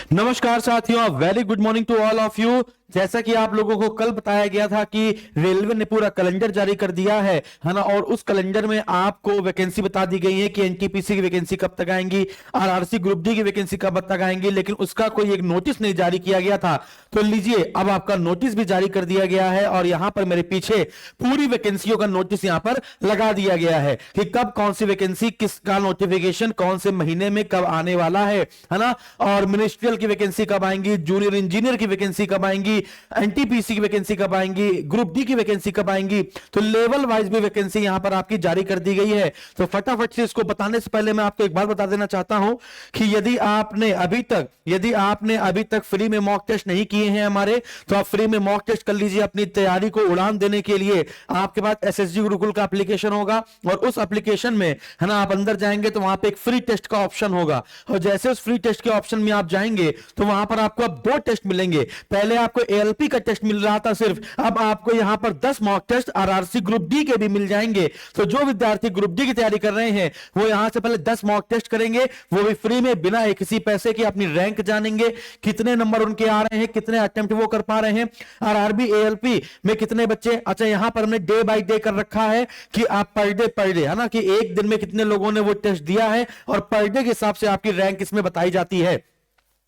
नमस्कार साथियों, very good morning to all of you. जैसा कि आप लोगों को कल बताया गया था कि रेलवे ने पूरा कैलेंडर जारी कर दिया है ना, और उस कैलेंडर में आपको वैकेंसी बता दी गई है कि एनटीपीसी की वैकेंसी कब तक आएंगी, आरआरसी ग्रुप डी की वैकेंसी कब तक आएंगी, लेकिन उसका कोई एक नोटिस नहीं जारी किया गया था। तो लीजिए, अब आपका नोटिस भी जारी कर दिया गया है और यहां पर मेरे पीछे पूरी वैकेंसियों का नोटिस यहां पर लगा दिया गया है कि कब कौन सी वैकेंसी, किसका नोटिफिकेशन कौन से महीने में कब आने वाला है ना, और मिनिस्ट्रियल की वैकेंसी कब आएंगी, जूनियर इंजीनियर की वैकेंसी कब आएंगी, एनटीपीसी की वैकेंसी कब आएंगी, ग्रुप डी की वैकेंसी कब आएंगी। तो लेवल वाइज भी वैकेंसी यहां पर आपकी जारी कर दी गई है। तो फटाफट से इसको बताने से पहले मैं आपको एक बात बता देना चाहता हूं कि यदि आपने अभी तक फ्री में मॉक टेस्ट नहीं किए हैं हमारे, तो आप फ्री में मॉक टेस्ट कर लीजिए। अपनी तैयारी को उड़ान देने के लिए आपके पास एसएसजी गुरुकुल का एप्लीकेशन होगा और उस एप्लीकेशन में है ना, आप अंदर जाएंगे तो वहां पे एक फ्री टेस्ट का ऑप्शन होगा, और जैसे उस फ्री टेस्ट के ऑप्शन में आप जाएंगे तो वहां पर आपको अब 2 टेस्ट मिलेंगे। पहले आपको एएलपी का टेस्ट मिल रहा था सिर्फ, अब आपको यहां पर 10 mock test RRC group D के भी मिल जाएंगे। तो जो विद्यार्थी ग्रुप डी की तैयारी कर रहे हैं वो यहां से पहले 10 मॉक टेस्ट करेंगे, वो भी फ्री में, बिना किसी पैसे के। अपनी रैंक जानेंगे, कितने नंबर उनके आ रहे हैं, कितने अटेम्प्ट वो कर पा रहे हैं, आरआरबी एएलपी में कितने बच्चे। अच्छा, यहां पर हमने डे बाय डे कर रखा है कि आप पर डे है ना, कि एक दिन में कितने लोगों ने वो टेस्ट दिया है, और पर डे के हिसाब से आपकी रैंक इसमें बताई जाती है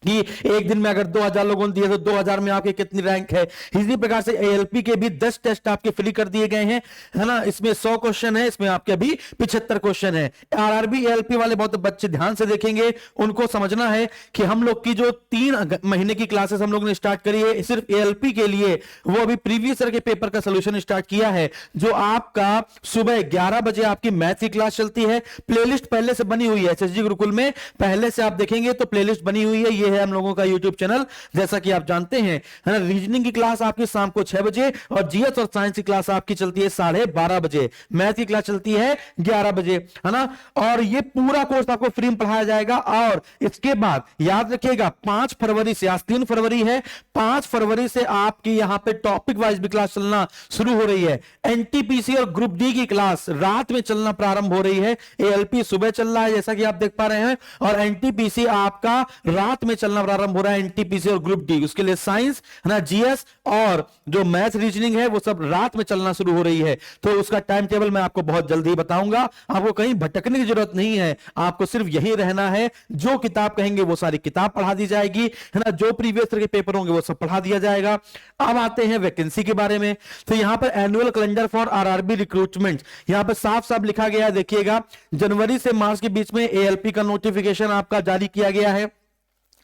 कि एक दिन में अगर 2000 लोगों ने दिए तो 2000 में आपकी कितनी रैंक है। इसी प्रकार से एएलपी के भी 10 टेस्ट आपके फ्री कर दिए गए हैं, है ना। इसमें 100 क्वेश्चन है, इसमें आपके अभी 75 क्वेश्चन है। आरआरबी एएलपी वाले बहुत बच्चे ध्यान से देखेंगे, उनको समझना है कि हम लोग की जो 3 महीने की क्लासेस हम लोग ने स्टार्ट करी है सिर्फ एएलपी के लिए, वो अभी प्रीवियस ईयर के पेपर का सोल्यूशन स्टार्ट किया है, जो आपका सुबह 11 बजे आपकी मैथ की क्लास चलती है। प्लेलिस्ट पहले से बनी हुई है एसएसजी गुरुकुल में, पहले से आप देखेंगे तो प्लेलिस्ट बनी हुई है। ये है हम लोगों का यूट्यूब चैनल, जैसा कि आप जानते हैं, है ना। रीजनिंग की क्लास आपकी शाम को 6 बजे, और जीएस और साइंस की क्लास आपकी चलती है 12:30 बजे, मैथ की क्लास चलती है 11 बजे, है ना। और ये पूरा कोर्स आपको फ्री में पढ़ाया जाएगा। और इसके बाद याद रखिएगा 5 फरवरी से, आज 3 फरवरी है, 5 फरवरी से आपकी यहां पे टॉपिक वाइज भी क्लास चलना शुरू हो रही है। एनटीपीसी और ग्रुप डी की क्लास रात में चलना प्रारंभ हो रही है। एएलपी सुबह चल रहा है जैसा कि आप देख पा रहे हैं, और एनटीपीसी आपका रात में चलना प्रारंभ हो रहा है। एनटीपीसी और ग्रुप डी, उसके लिए साइंस है ना, जीएस और जो मैथ रीजनिंग है वो सब रात में चलना शुरू हो रही है। तो उसका टाइम टेबल मैं आपको बहुत जल्दी बताऊंगा। आपको कहीं भटकने की जरूरत नहीं है, आपको सिर्फ यही रहना है। जो किताब कहेंगे वो सारी किताब पढ़ा दी जाएगी, है ना। जो प्रीवियस ईयर के पेपर होंगे वो सब पढ़ा दिया जाएगा। अब आते हैं वैकेंसी के बारे में। तो यहां पर annual calendar for RRB recruitment, यहां पर साफ साफ लिखा गया है, देखिएगा। जनवरी से मार्च के बीच में एएलपी का नोटिफिकेशन आपका जारी किया गया है।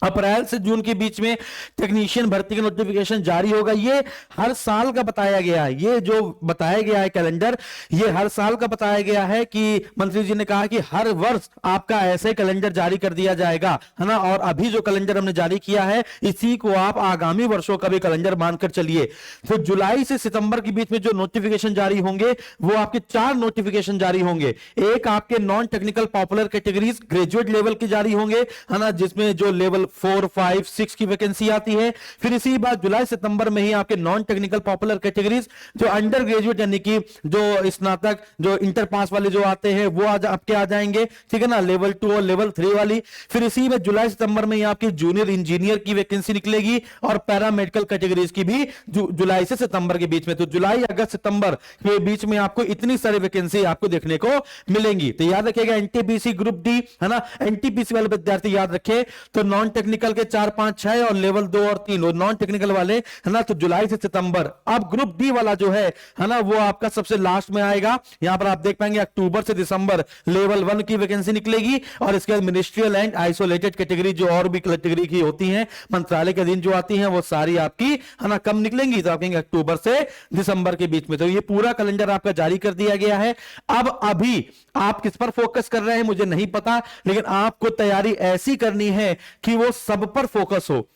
अप्रैल से जून के बीच में टेक्नीशियन भर्ती का नोटिफिकेशन जारी होगा। ये हर साल का बताया गया है, ये जो बताया गया है कैलेंडर, ये हर साल का बताया गया है कि मंत्री जी ने कहा कि हर वर्ष आपका ऐसे कैलेंडर जारी कर दिया जाएगा, है ना। और अभी जो कैलेंडर हमने जारी किया है, इसी को आप आगामी वर्षों का भी कैलेंडर मानकर चलिए। तो जुलाई से सितंबर के बीच में जो नोटिफिकेशन जारी होंगे, वो आपके 4 नोटिफिकेशन जारी होंगे। एक आपके non technical popular categories graduate level की जारी होंगे, है ना, जिसमें जो लेवल 4, 5, 6 की वैकेंसी आती है। फिर इसी बात जुलाई सितंबर में ही आपके नॉन टेक्निकल पॉपुलर कैटेगरीज, जो अंडर ग्रेजुएट यानी कि जो स्नातक, जो इंटर पास वाले जो आते हैं, वो आपके आ जाएंगे, ठीक है ना, लेवल 2 और लेवल 3 वाली। फिर इसी में जुलाई सितंबर में ही आपकी जूनियर इंजीनियर की वैकेंसी निकलेगी, और पैरामेडिकल कैटेगरीज की भी जुलाई से सितंबर के बीच में। तो जुलाई, अगस्त, सितंबर के बीच में आपको इतनी सारी वैकेंसी आपको देखने को मिलेंगी। तो याद रखिएगा, एनटीपीसी ग्रुप डी, है ना, एनटीपीसी वाले विद्यार्थी याद रखे तो नॉन टेक्निकल के 4, 5, 6 और लेवल 2 और 3 और नॉन टेक्निकल वाले, है ना, तो जुलाई से सितंबर। अब ग्रुप डी वाला जो है ना, वो आपका सबसे लास्ट में आएगा। यहां पर आप देख पाएंगे अक्टूबर से दिसंबर लेवल 1 की वैकेंसी निकलेगी, और इसके बाद मिनिस्ट्रियल एंड आइसोलेटेड कैटेगरी जो और भी कैटेगरी की होती हैं, मंत्रालय के अधीन जो आती हैं, वो सारी आपकी, है ना, कम निकलेंगी। तो आप कहेंगे अक्टूबर से दिसंबर के बीच में। तो ये पूरा कैलेंडर आपका जारी कर दिया गया है। अब अभी आप किस पर फोकस कर रहे हैं मुझे नहीं पता, लेकिन आपको तैयारी ऐसी करनी है कि वो सब पर फोकस हो।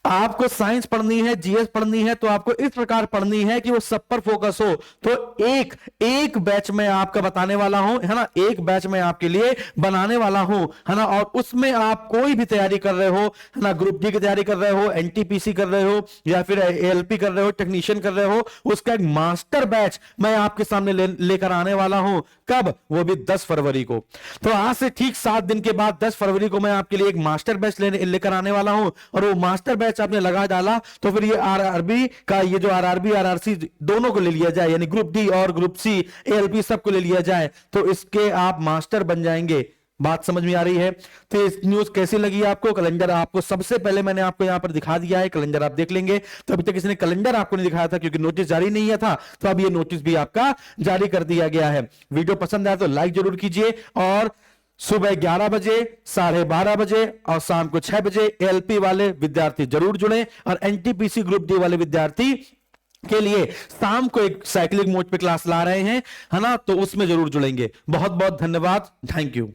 आपको साइंस पढ़नी है, जीएस पढ़नी है, तो आपको इस प्रकार पढ़नी है कि वो सब पर फोकस हो। तो एक बैच में आपका बताने वाला हूं, है ना, एक बैच में आपके लिए बनाने वाला हूं, है ना। और उसमें आप कोई भी तैयारी कर रहे हो, है ना, ग्रुप डी की तैयारी कर रहे हो, एनटीपीसी कर रहे हो, या फिर एएलपी कर रहे हो, टेक्नीशियन कर रहे हो, उसका एक मास्टर बैच मैं आपके सामने लेकर आने वाला हूं। कब? वो भी 10 फरवरी को। तो आज से ठीक 7 दिन के बाद 10 फरवरी को मैं आपके लिए एक मास्टर बैच लेकर आने वाला हूं, और वो मास्टर बैच आपने लगा डाला तो फिर ये आरआरबी का, ये जो आरआरबी आरआरसी दोनों को ले लिया जाए, यानी ग्रुप डी और ग्रुप सी एएलपी सबको ले लिया जाए, तो इसके आप मास्टर बन जाएंगे। बात समझ में आ रही है? तो इस न्यूज कैसी लगी आपको? कैलेंडर आपको सबसे पहले मैंने आपको यहां पर दिखा दिया है, कैलेंडर आप देख लेंगे। तो अभी तक किसी ने कैलेंडर आपको नहीं दिखाया था क्योंकि नोटिस जारी नहीं हुआ था, तो अब ये नोटिस भी आपका जारी कर दिया गया है। वीडियो पसंद आया तो लाइक जरूर कीजिए, और सुबह 11 बजे, 12:30 बजे और शाम को 6 बजे एलपी वाले विद्यार्थी जरूर जुड़े, और एनटीपीसी ग्रुप डी वाले विद्यार्थी के लिए शाम को एक साइक्लिंग मोड पे क्लास ला रहे हैं, है ना, तो उसमें जरूर जुड़ेंगे। बहुत बहुत धन्यवाद, थैंक यू।